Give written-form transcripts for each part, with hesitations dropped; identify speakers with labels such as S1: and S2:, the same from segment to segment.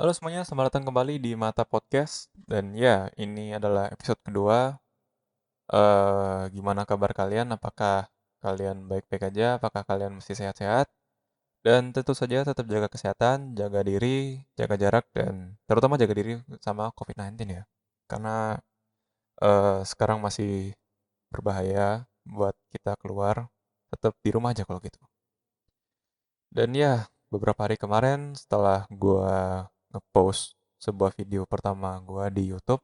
S1: Halo semuanya, selamat datang kembali di Mata Podcast. Dan ya, ini adalah episode kedua. Gimana kabar kalian? Apakah kalian baik-baik aja? Apakah kalian masih sehat-sehat? Dan tentu saja tetap jaga kesehatan, jaga diri, jaga jarak, dan terutama jaga diri sama COVID-19 ya. Karena sekarang masih berbahaya buat kita keluar. Tetap di rumah aja kalau gitu. Dan ya, beberapa hari kemarin setelah gua ngepost sebuah video pertama gua di YouTube,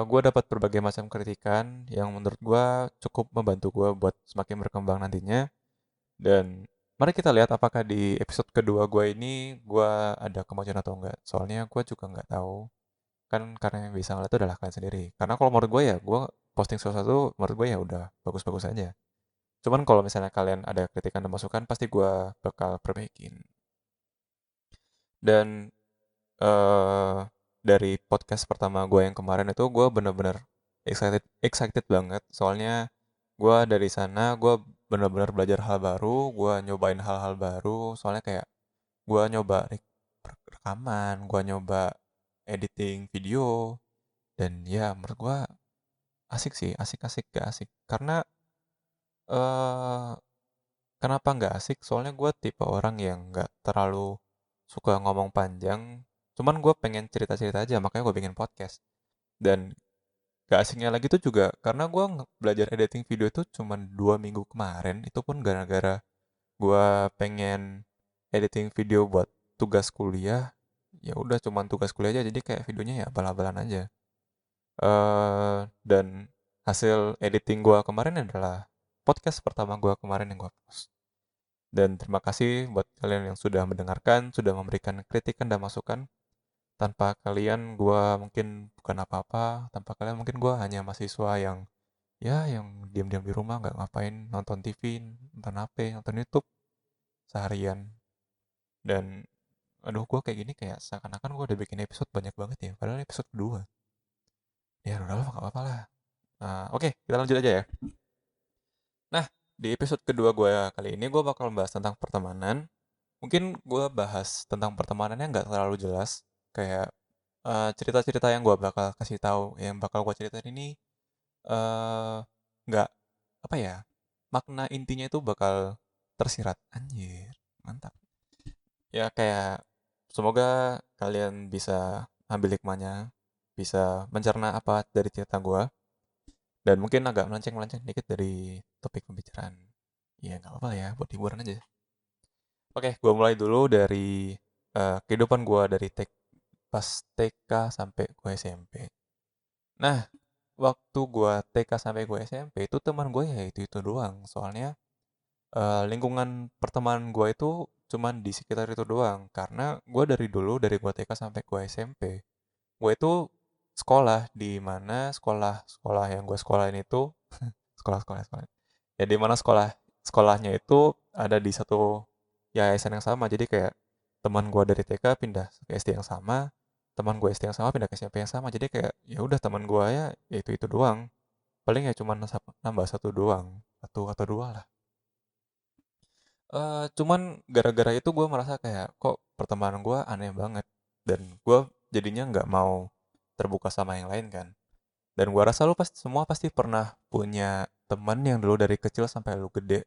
S1: gue dapat berbagai macam kritikan yang menurut gue cukup membantu gue buat semakin berkembang nantinya. Dan mari kita lihat apakah di episode kedua gue ini gue ada kemajuan atau enggak. Soalnya gue juga nggak tahu. Kan karena yang bisa ngeliat itu adalah kalian sendiri. Karena kalau menurut gue ya, gue posting sesuatu menurut gue ya udah bagus-bagus aja. Cuman kalau misalnya kalian ada kritikan dan masukan, pasti gue bakal perbaikin. Dan eh dari podcast pertama gue yang kemarin itu gue bener-bener excited excited banget soalnya gue dari sana gue bener-bener belajar hal baru, gue nyobain hal-hal baru, soalnya kayak gue nyoba rekaman, gue nyoba editing video, dan ya menurut gue asik sih, asik-asik gak asik karena eh kenapa nggak asik? Soalnya gue tipe orang yang nggak terlalu suka ngomong panjang. Cuman gue pengen cerita-cerita aja, makanya gue bikin podcast. Dan gak asiknya lagi tuh juga karena gue belajar editing video itu cuman 2 minggu kemarin. Itu pun gara-gara gue pengen editing video buat tugas kuliah. Ya udah cuman tugas kuliah aja, jadi kayak videonya ya bala-balan aja. Dan hasil editing gue kemarin adalah podcast pertama gue kemarin yang gue post. Dan terima kasih buat kalian yang sudah mendengarkan, sudah memberikan kritikan dan masukan. Tanpa kalian, gua mungkin bukan apa-apa. Tanpa kalian, mungkin gua hanya mahasiswa yang, ya, yang diam-diam di rumah, nggak ngapain, nonton TV, nonton HP, nonton YouTube seharian. Dan, aduh, gua kayak gini kayak seakan-akan gua udah bikin episode banyak banget ya. Padahal episode kedua. Ya, udah lah, nggak apa-apa lah. Nah, oke, kita lanjut aja ya. Nah, di episode kedua gua kali ini, gua bakal membahas tentang pertemanan. Mungkin gue bahas tentang pertemanannya nggak terlalu jelas. Kayak cerita-cerita yang gue bakal kasih tahu, yang bakal gue ceritain ini eh nggak apa ya? Makna intinya itu bakal tersirat. Anjir, mantap. Ya kayak semoga kalian bisa ambil hikmahnya, bisa mencerna apa dari cerita gue, dan mungkin agak melenceng-melenceng dikit dari topik pembicaraan. Ya nggak apa-apa ya, buat hiburan aja. Oke, gue mulai dulu dari kehidupan gue dari pas TK sampai gue SMP. Nah, waktu gue TK sampai gue SMP itu teman gue ya itu doang. Soalnya lingkungan pertemanan gue itu cuman di sekitar itu doang. Karena gue dari dulu dari gue TK sampai gue SMP, gue itu sekolah di mana sekolah yang gue sekolahin itu sekolah. Ya di mana sekolahnya itu ada di satu yayasan yang sama. Jadi kayak teman gue dari TK pindah ke SD yang sama, teman gue SD yang sama pindah ke SMP yang sama. Jadi kayak ya udah teman gue ya itu doang. Paling ya cuma nambah satu doang, satu atau dua lah. Cuman gara-gara itu gue merasa kayak kok pertemanan gue aneh banget, dan gue jadinya nggak mau terbuka sama yang lain kan. Dan gue rasa lu pasti semua pasti pernah punya teman yang dulu dari kecil sampai lu gede.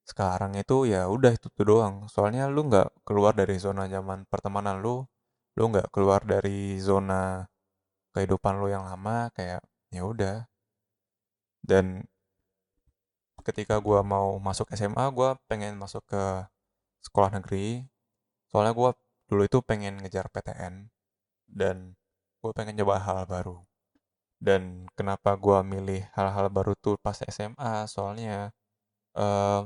S1: Sekarang itu ya udah itu tuh doang. Soalnya lu nggak keluar dari zona nyaman pertemanan lu nggak keluar dari zona kehidupan lu yang lama, kayak ya udah. Dan ketika gua mau masuk SMA, gua pengen masuk ke sekolah negeri. Soalnya gua dulu itu pengen ngejar PTN, dan gua pengen coba hal baru. Dan kenapa gua milih hal-hal baru tuh pas SMA? Soalnya eh,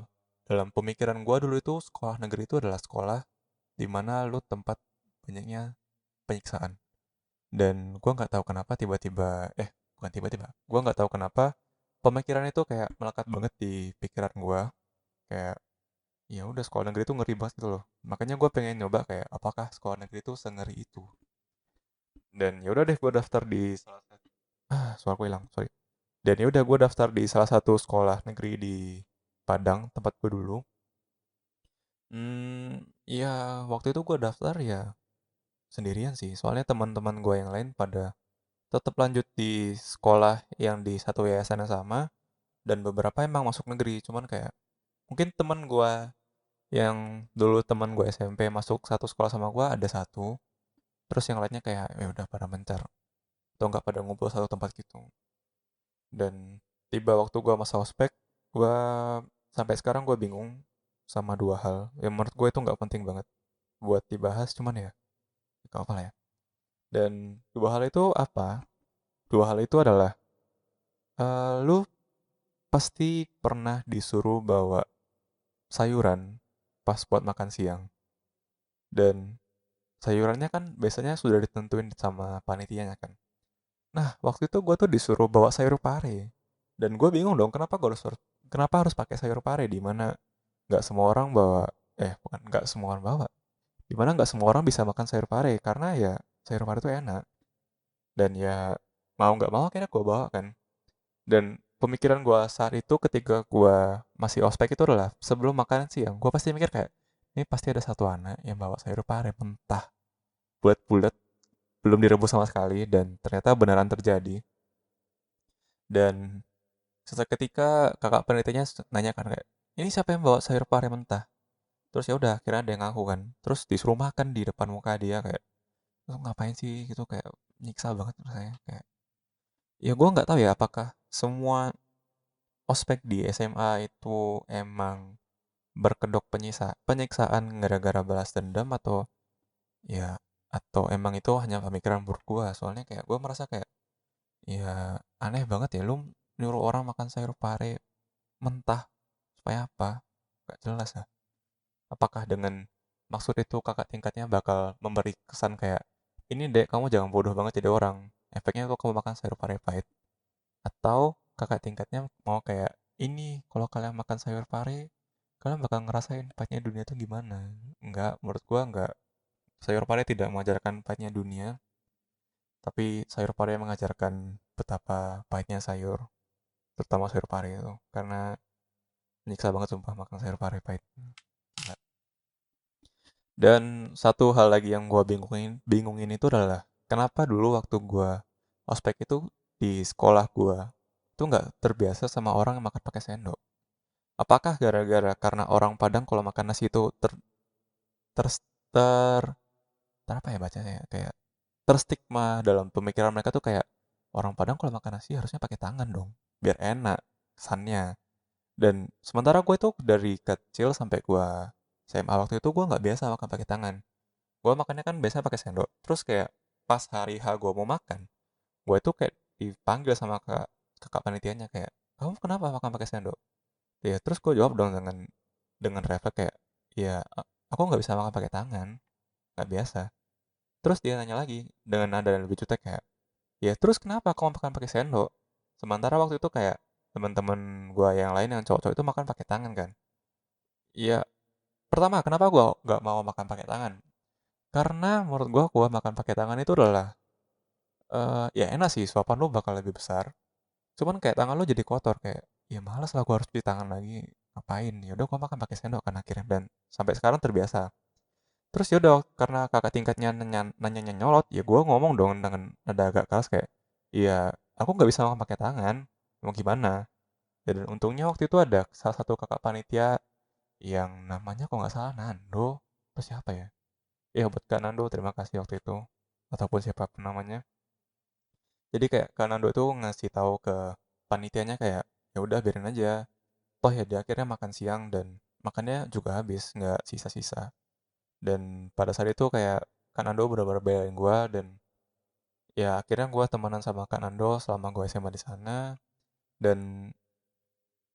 S1: dalam pemikiran gua dulu itu sekolah negeri itu adalah sekolah di mana lu tempat banyaknya penyiksaan. Dan gue nggak tahu kenapa tiba-tiba, bukan tiba-tiba, gue nggak tahu kenapa pemikiran itu kayak melekat banget di pikiran gue. Kayak ya udah sekolah negeri itu ngeri banget gitu loh. Makanya gue pengen nyoba kayak apakah sekolah negeri itu sengeri itu. Dan ya udah deh gue daftar di salah satu, suaraku hilang, sorry. Dan ya udah gue daftar di salah satu sekolah negeri di Padang, tempat gue dulu. Ya waktu itu gue daftar ya sendirian sih. Soalnya teman-teman gue yang lain pada tetap lanjut di sekolah yang di satu yayasan yang sama, dan beberapa emang masuk negeri. Cuman kayak mungkin teman gue yang dulu teman gue SMP masuk satu sekolah sama gue ada satu, terus yang lainnya kayak ya udah pada mencar atau nggak pada ngumpul satu tempat gitu. Dan tiba waktu gue masa ospek, gue sampai sekarang gue bingung sama dua hal yang menurut gue itu nggak penting banget buat dibahas, cuman ya gak apa lah ya. Dan dua hal itu apa? Dua hal itu adalah lu pasti pernah disuruh bawa sayuran pas buat makan siang, dan sayurannya kan biasanya sudah ditentuin sama panitianya kan. Nah, waktu itu gue tuh disuruh bawa sayur pare. Dan gue bingung dong, kenapa harus pakai sayur pare di mana nggak semua orang bawa, bukan nggak semua orang bawa, di mana nggak semua orang bisa makan sayur pare karena ya sayur pare itu enak. Dan ya mau nggak mau akhirnya gue bawa kan. Dan pemikiran gue saat itu ketika gue masih ospek itu adalah sebelum makan siang, gue pasti mikir kayak ini pasti ada satu anak yang bawa sayur pare mentah, bulat-bulat, belum direbus sama sekali, dan ternyata beneran terjadi. Dan seketika kakak penelitiannya nanya kan kayak, ini siapa yang bawa sayur pare mentah? Terus ya udah, akhirnya ada yang ngaku kan. Terus disuruh makan di depan muka dia kayak, lu ngapain sih gitu, kayak nyiksa banget menurut saya. Kayak, ya gue nggak tahu ya apakah semua ospek di SMA itu emang berkedok penyiksaan gara-gara balas dendam, atau ya atau emang itu hanya pemikiran buruk gue. Soalnya kayak gue merasa kayak ya aneh banget ya lu nyuruh orang makan sayur pare mentah supaya apa? Gak jelas ya. Apakah dengan maksud itu kakak tingkatnya bakal memberi kesan kayak, ini dek kamu jangan bodoh banget jadi orang. Efeknya tuh kamu makan sayur pare pahit. Atau kakak tingkatnya mau kayak, ini kalau kalian makan sayur pare, kalian bakal ngerasain pahitnya dunia itu gimana. Enggak, menurut gua enggak. Sayur pare tidak mengajarkan pahitnya dunia, tapi sayur pare mengajarkan betapa pahitnya sayur, terutama sayur pare itu. Karena nyiksa banget sumpah makan sayur pare pahit. Dan satu hal lagi yang gue bingungin itu adalah kenapa dulu waktu gue ospek itu di sekolah gue itu nggak terbiasa sama orang yang makan pakai sendok. Apakah gara-gara karena orang Padang kalau makan nasi itu ter, ter, apa ya bacanya ya, kayak terstigma dalam pemikiran mereka tuh kayak orang Padang kalau makan nasi harusnya pakai tangan dong biar enak kesannya. Dan sementara gue itu dari kecil sampai gue SMA waktu itu gue nggak biasa makan pakai tangan. Gue makannya kan biasanya pakai sendok. Terus kayak pas hari H gue mau makan, gue itu kayak dipanggil sama kakak panitianya kayak, kamu kenapa makan pakai sendok? Ya terus gue jawab dong dengan refleks kayak, ya aku nggak bisa makan pakai tangan, nggak biasa. Terus dia nanya lagi dengan nada yang lebih jutek kayak, ya terus kenapa kamu makan pakai sendok? Sementara waktu itu kayak teman-teman gue yang lain yang cowok-cowok itu makan pakai tangan kan. Iya, pertama kenapa gue nggak mau makan pakai tangan? Karena menurut gue makan pakai tangan itu adalah ya enak sih, suapan lu bakal lebih besar. Cuman kayak tangan lu jadi kotor kayak, ya malas lah gua harus cuci tangan lagi. Ngapain? Ya udah gua makan pakai sendok kan akhirnya, dan sampai sekarang terbiasa. Terus ya udah karena kakak tingkatnya nanya nyolot, ya gua ngomong dong dengan nada agak keras kayak, iya aku nggak bisa makan pakai tangan. Mau gimana? Dan untungnya waktu itu ada salah satu kakak panitia yang namanya kok nggak salah Nando. Terus siapa ya? Ya buat Kak Nando terima kasih waktu itu, ataupun siapapun namanya. Jadi kayak Kak Nando itu ngasih tahu ke panitianya kayak, ya udah biarin aja. Toh ya dia akhirnya makan siang dan makannya juga habis, nggak sisa-sisa. Dan pada saat itu kayak Kak Nando benar-benar belain gue, dan ya akhirnya gue temenan sama Kak Nando selama gue SMA di sana. Dan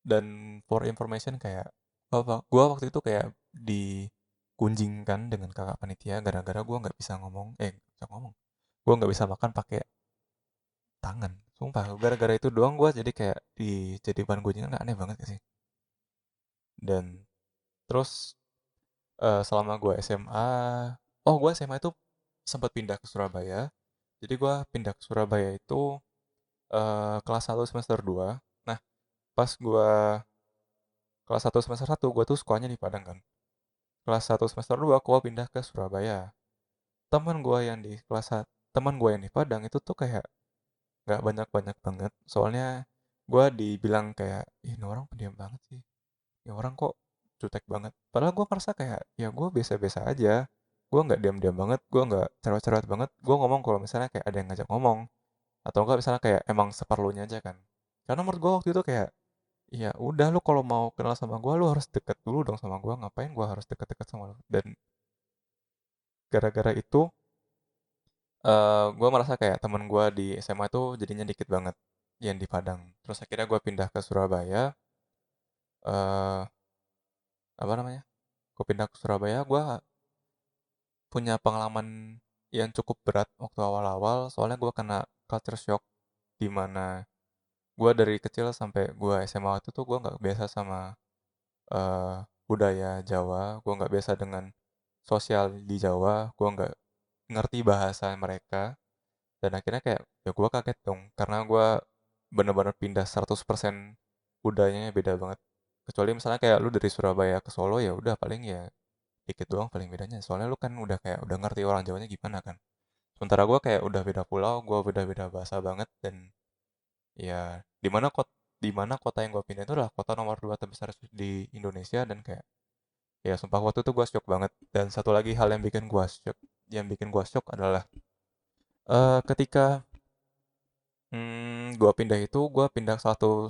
S1: dan for information kayak, gue waktu itu kayak dikunjingkan dengan kakak panitia gara-gara gue nggak bisa ngomong, bisa ngomong. Gue nggak bisa makan pakai tangan. Sumpah, gara-gara itu doang gue jadi kayak jadi bahan gunjingan, nggak aneh banget gak sih? Dan terus selama gue SMA, oh gue SMA itu sempat pindah ke Surabaya. Jadi gue pindah ke Surabaya itu kelas 1 semester 2. Nah, pas gue kelas 1 semester 1, gue tuh sekolahnya di Padang kan. Kelas 1 semester 2, gue pindah ke Surabaya. teman gue yang di kelas teman gue yang di Padang itu tuh kayak nggak banyak-banyak banget. Soalnya gue dibilang kayak, ih ini orang pendiam banget sih. Ini orang kok jutek banget. Padahal gue merasa kayak, ya gue biasa-biasa aja. Gue nggak diam-diam banget, gue nggak cerewet-cerewet banget. Gue ngomong kalau misalnya kayak ada yang ngajak ngomong. Atau enggak misalnya kayak emang seperlunya aja kan. Karena menurut gue waktu itu kayak, ya udah lu kalau mau kenal sama gue, lu harus deket dulu dong sama gue. Ngapain gue harus deket-deket sama lu? Dan gara-gara itu, gue merasa kayak temen gue di SMA itu jadinya dikit banget yang di Padang. Terus akhirnya gue pindah ke Surabaya. eh Apa namanya? Gue pindah ke Surabaya, gue punya pengalaman yang cukup berat waktu awal-awal. Soalnya gue kena culture shock di mana gue dari kecil sampai gue SMA itu tuh gue nggak biasa sama budaya Jawa, gue nggak biasa dengan sosial di Jawa, gue nggak ngerti bahasa mereka, dan akhirnya kayak ya gue kaget dong karena gue bener-bener pindah 100% budayanya beda banget. Kecuali misalnya kayak lu dari Surabaya ke Solo ya udah paling ya dikit doang paling bedanya. Soalnya lu kan udah kayak udah ngerti orang Jawanya gimana kan. Sementara gue kayak udah beda pulau, gue udah beda bahasa banget dan ya di mana kota yang gue pindah itu adalah kota nomor 2 terbesar di Indonesia dan kayak ya sumpah waktu itu gue shock banget. Dan satu lagi hal yang bikin gue shock adalah ketika gue pindah itu, gue pindah ke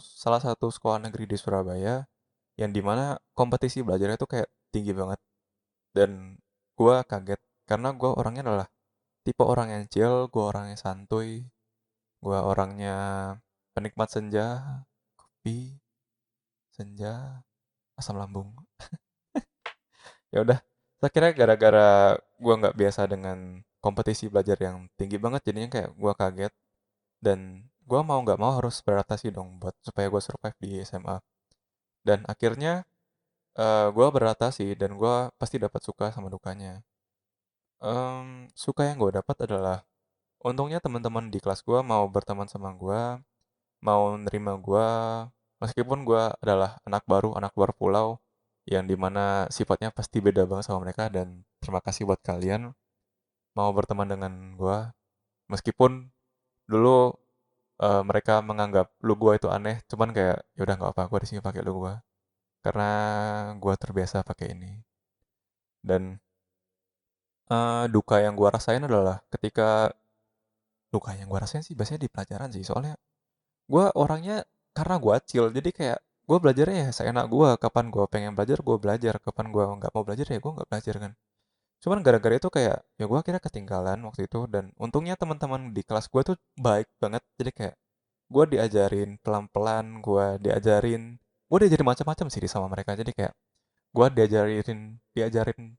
S1: salah satu sekolah negeri di Surabaya, yang dimana kompetisi belajarnya itu kayak tinggi banget. Dan gue kaget, karena gue orangnya adalah tipe orang yang chill, gue orangnya santuy, gue orangnya penikmat senja, kopi, senja, asam lambung. Ya udah, saya kira gara-gara gue nggak biasa dengan kompetisi belajar yang tinggi banget, jadinya kayak gue kaget. Dan gue mau nggak mau harus beradaptasi dong buat supaya gue survive di SMA. Dan akhirnya gue beradaptasi dan gue pasti dapat suka sama dukanya. Suka yang gue dapat adalah untungnya teman-teman di kelas gue mau berteman sama gue, mau nerima gue, meskipun gue adalah anak baru pulau, yang dimana sifatnya pasti beda banget sama mereka. Dan terima kasih buat kalian mau berteman dengan gue, meskipun dulu mereka menganggap lu gue itu aneh, cuman kayak ya udah nggak apa, gue di sini pakai lu gue karena gue terbiasa pakai ini. Dan duka yang gue rasain adalah ketika duka yang gue rasain sih biasanya di pelajaran sih. Soalnya gue orangnya karena gue chill, jadi kayak gue belajarnya ya seenak gue. Kapan gue pengen belajar gue belajar, kapan gue nggak mau belajar ya gue nggak belajar kan. Cuman gara-gara itu kayak ya gue akhirnya ketinggalan waktu itu. Dan untungnya teman-teman di kelas gue tuh baik banget, jadi kayak gue diajarin pelan-pelan, gue diajarin macam-macam sih sama mereka. Jadi kayak gue diajarin diajarin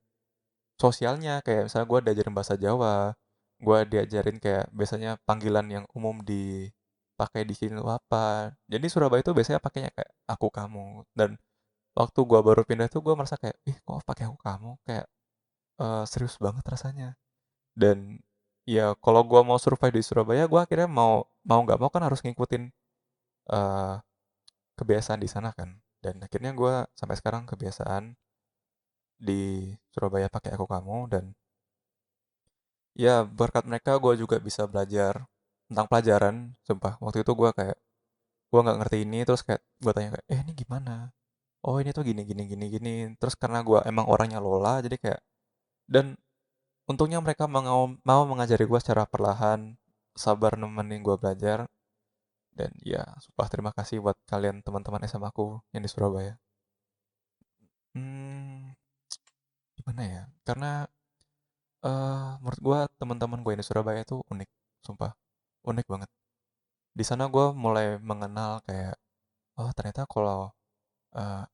S1: sosialnya, kayak misalnya gue diajarin bahasa Jawa, gue diajarin kayak biasanya panggilan yang umum dipakai di sini tuh apa. Jadi Surabaya itu biasanya pakainya kayak aku kamu. Dan waktu gue baru pindah tuh gue merasa kayak ih kok pakai aku kamu, kayak serius banget rasanya. Dan ya kalau gue mau survive di Surabaya, gue akhirnya mau mau nggak mau kan harus ngikutin eh, kebiasaan di sana kan. Dan akhirnya gue sampai sekarang kebiasaan di Surabaya pakai aku kamu. Dan ya berkat mereka gue juga bisa belajar tentang pelajaran. Sumpah waktu itu gue kayak gue nggak ngerti ini, terus kayak gue tanya kayak ini gimana, oh ini tuh gini gini gini gini. Terus karena gue emang orangnya lola, jadi kayak, dan untungnya mereka mau mengajari gue secara perlahan, sabar nemenin gue belajar. Dan ya sumpah terima kasih buat kalian teman-teman SMA aku yang di Surabaya. hmm, Gimana ya, karena menurut gue teman-teman gue yang di Surabaya itu unik, sumpah unik banget. Di sana gue mulai mengenal kayak, oh ternyata kalau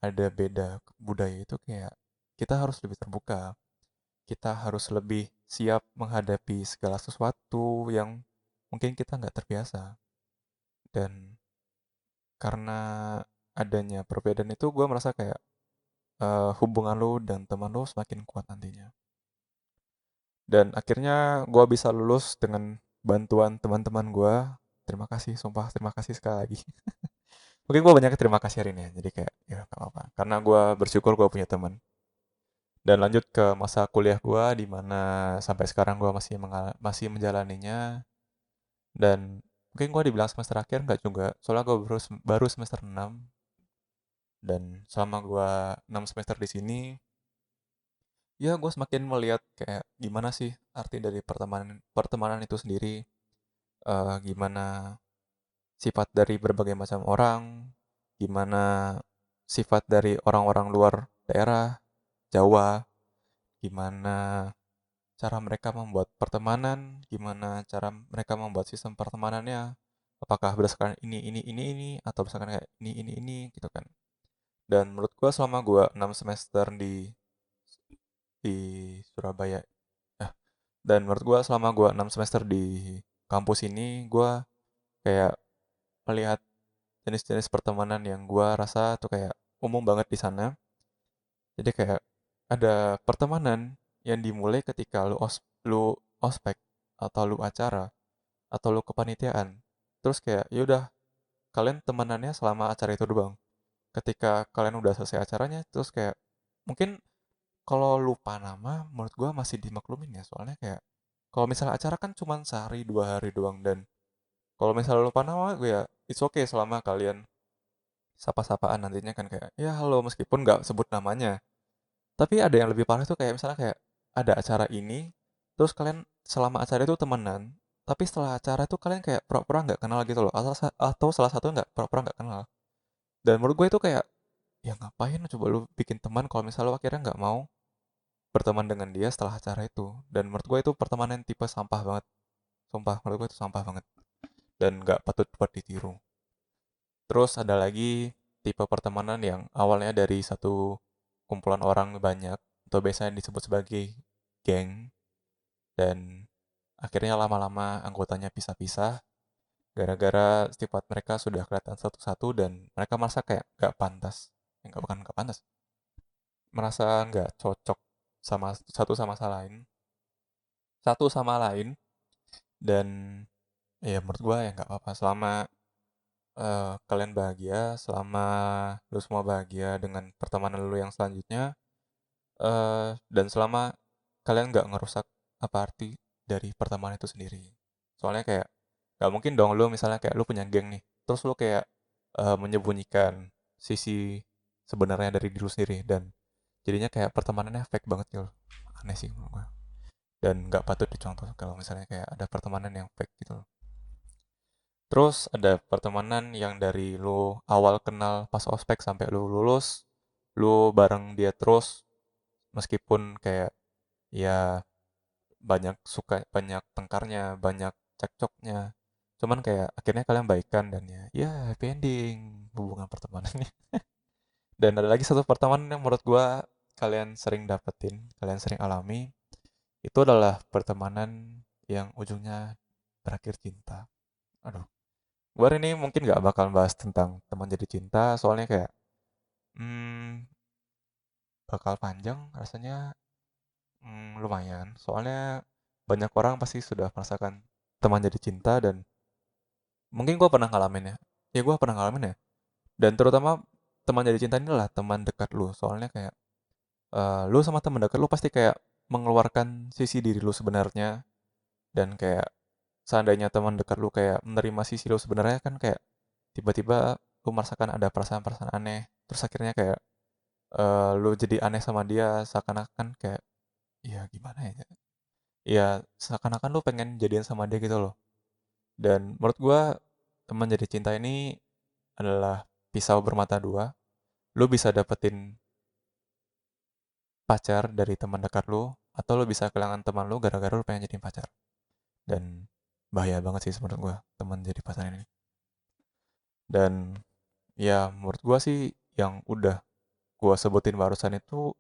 S1: ada beda budaya itu kayak kita harus lebih terbuka, kita harus lebih siap menghadapi segala sesuatu yang mungkin kita nggak terbiasa. Dan karena adanya perbedaan itu gue merasa kayak hubungan lu dan teman lu semakin kuat nantinya. Dan akhirnya gue bisa lulus dengan bantuan teman-teman gue. Terima kasih, sumpah terima kasih sekali lagi. Mungkin gue banyak terima kasih hari ini ya. Jadi kayak ya gak apa-apa. Karena gue bersyukur gue punya teman. Dan lanjut ke masa kuliah gue, di mana sampai sekarang gue masih menjalaninya. Dan mungkin gue dibilang semester akhir nggak juga, soalnya gue baru semester 6. Dan selama gue 6 semester di sini, ya gue semakin melihat kayak gimana sih arti dari pertemanan pertemanan itu sendiri. Gimana sifat dari berbagai macam orang, gimana sifat dari orang-orang luar daerah Jawa, gimana cara mereka membuat pertemanan, gimana cara mereka membuat sistem pertemanannya, apakah berdasarkan ini, atau berdasarkan kayak ini, gitu kan. Dan menurut gue selama gue 6 semester di Surabaya, eh, dan menurut gue selama gue 6 semester di kampus ini, gue kayak melihat jenis-jenis pertemanan yang gue rasa tuh kayak umum banget di sana. Jadi kayak ada pertemanan yang dimulai ketika lu ospek, atau lu acara, atau lu kepanitiaan. Terus kayak ya udah, kalian temenannya selama acara itu doang. Ketika kalian udah selesai acaranya, terus kayak mungkin kalau lupa nama menurut gua masih dimaklumin ya, soalnya kayak kalau misalnya acara kan cuma sehari 2 hari doang. Dan kalau misalnya lupa nama gue ya it's okay, selama kalian sapa-sapaan nantinya kan, kayak ya halo, meskipun nggak sebut namanya. Tapi ada yang lebih parah tuh kayak misalnya kayak ada acara ini, terus kalian selama acara itu temenan, tapi setelah acara itu kalian kayak pura-pura nggak kenal gitu loh, atau salah satu nggak pura-pura nggak kenal. Dan menurut gue itu kayak, ya ngapain coba lu bikin teman kalau misalnya lu akhirnya nggak mau berteman dengan dia setelah acara itu. Dan menurut gue itu pertemanan tipe sampah banget, sumpah menurut gue itu sampah banget dan nggak patut buat ditiru. Terus ada lagi tipe pertemanan yang awalnya dari satu kumpulan orang banyak, atau biasanya disebut sebagai geng, dan akhirnya lama-lama anggotanya pisah-pisah gara-gara sifat mereka sudah kelihatan satu-satu, dan mereka merasa kayak gak pantas. Bukan gak pantas, merasa nggak cocok sama satu sama lain. Dan ya menurut gue ya nggak apa-apa, selama kalian bahagia, selama lu semua bahagia dengan pertemanan lu yang selanjutnya, dan selama kalian nggak ngerusak apa arti dari pertemanan itu sendiri. Soalnya kayak nggak mungkin dong lu misalnya kayak lu punya geng nih, terus lu kayak menyembunyikan sisi sebenarnya dari diri lu sendiri, dan jadinya kayak pertemanannya fake banget gitu. Aneh sih menurut gue. Dan nggak patut dicontoh kalau misalnya kayak ada pertemanan yang fake gitu. Terus ada pertemanan yang dari lu awal kenal pas ospek sampai lu lulus, lu bareng dia terus, meskipun kayak ya banyak tengkarnya, banyak cekcoknya. Cuman kayak akhirnya kalian baikan, dan ya happy ending hubungan pertemanannya. Dan ada lagi satu pertemanan yang menurut gua kalian sering dapetin, kalian sering alami, itu adalah pertemanan yang ujungnya berakhir cinta. Aduh, gua hari ini mungkin gak bakal bahas tentang teman jadi cinta, soalnya kayak hmm, bakal panjang rasanya. Lumayan, soalnya banyak orang pasti sudah merasakan teman jadi cinta, dan mungkin gue pernah ngalamin ya. Ya gue pernah ngalamin ya. Dan terutama teman jadi cinta ini adalah teman dekat lu. Soalnya kayak lu sama teman dekat lu pasti kayak mengeluarkan sisi diri lu sebenarnya. Dan kayak seandainya teman dekat lu kayak menerima sisi lu sebenarnya kan, kayak tiba-tiba lu merasakan ada perasaan-perasaan aneh. Terus akhirnya kayak lu jadi aneh sama dia, seakan-akan kayak ya gimana ya. Ya seakan-akan lu pengen jadian sama dia gitu loh. Dan menurut gua teman jadi cinta ini adalah pisau bermata dua. Lu bisa dapetin pacar dari teman dekat lu, atau lu bisa kehilangan teman lu gara-gara lu pengen jadi pacar. Dan bahaya banget sih menurut gua teman jadi pacar ini. Dan ya menurut gua sih yang udah gua sebutin barusan itu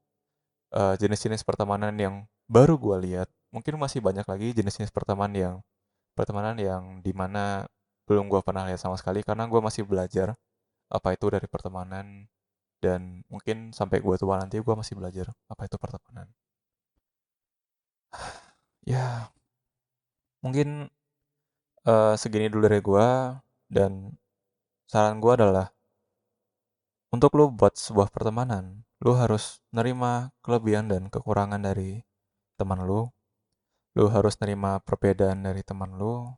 S1: jenis-jenis pertemanan yang baru gua lihat. Mungkin masih banyak lagi jenis-jenis pertemanan yang dimana belum gua pernah lihat sama sekali, karena gua masih belajar apa itu dari pertemanan. Dan mungkin sampai gue tua nanti gue masih belajar apa itu pertemanan. Ya, mungkin segini dulu dari gue. Dan saran gue adalah untuk lo buat sebuah pertemanan, Lu harus nerima kelebihan dan kekurangan dari teman lu. Lu harus nerima perbedaan dari teman lu.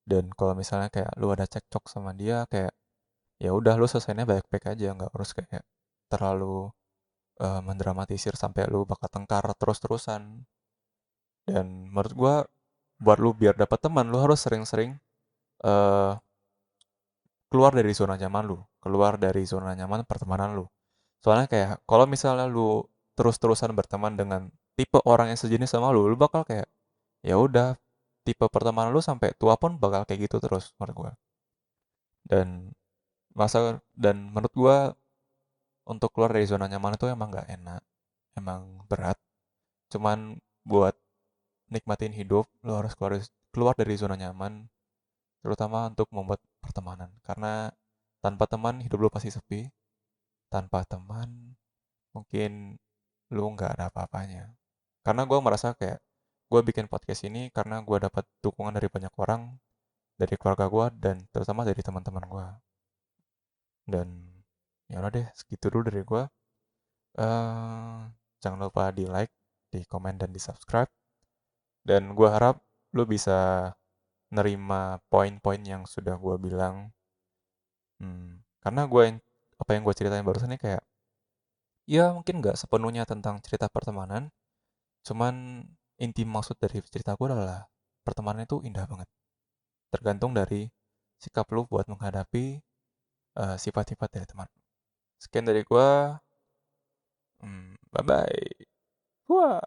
S1: Dan kalau misalnya kayak lu ada cekcok sama dia, kayak ya udah lu selesainya baik-baik aja, nggak harus kayak terlalu mendramatisir sampai lu bakal tengkar terus-terusan. Dan menurut gua buat lu biar dapat teman, lu harus sering-sering eh keluar dari zona nyaman lu, keluar dari zona nyaman pertemanan lu. Soalnya kayak kalau misalnya lu terus-terusan berteman dengan tipe orang yang sejenis sama lu bakal kayak ya udah tipe pertemanan lu sampai tua pun bakal kayak gitu terus menurut gua. Dan menurut gua untuk keluar dari zona nyaman itu emang nggak enak, emang berat. Cuman buat nikmatin hidup, lu harus keluar dari zona nyaman, terutama untuk membuat pertemanan. Karena tanpa teman hidup lu pasti sepi, tanpa teman mungkin lu nggak ada apa-apanya. Karena gue merasa kayak gue bikin podcast ini karena gue dapat dukungan dari banyak orang, dari keluarga gue dan terutama dari teman-teman gue. Dan ya udah deh, segitu dulu dari gue. eh Jangan lupa di like, di komen dan di subscribe. Dan gue harap lu bisa nerima poin-poin yang sudah gue bilang. Karena apa yang gue ceritain barusan ini kayak ya mungkin nggak sepenuhnya tentang cerita pertemanan, cuman inti maksud dari cerita gue adalah pertemanan itu indah banget. Tergantung dari sikap lu buat menghadapi sifat-sifat dari teman. Sekian dari gue, bye bye. Wah.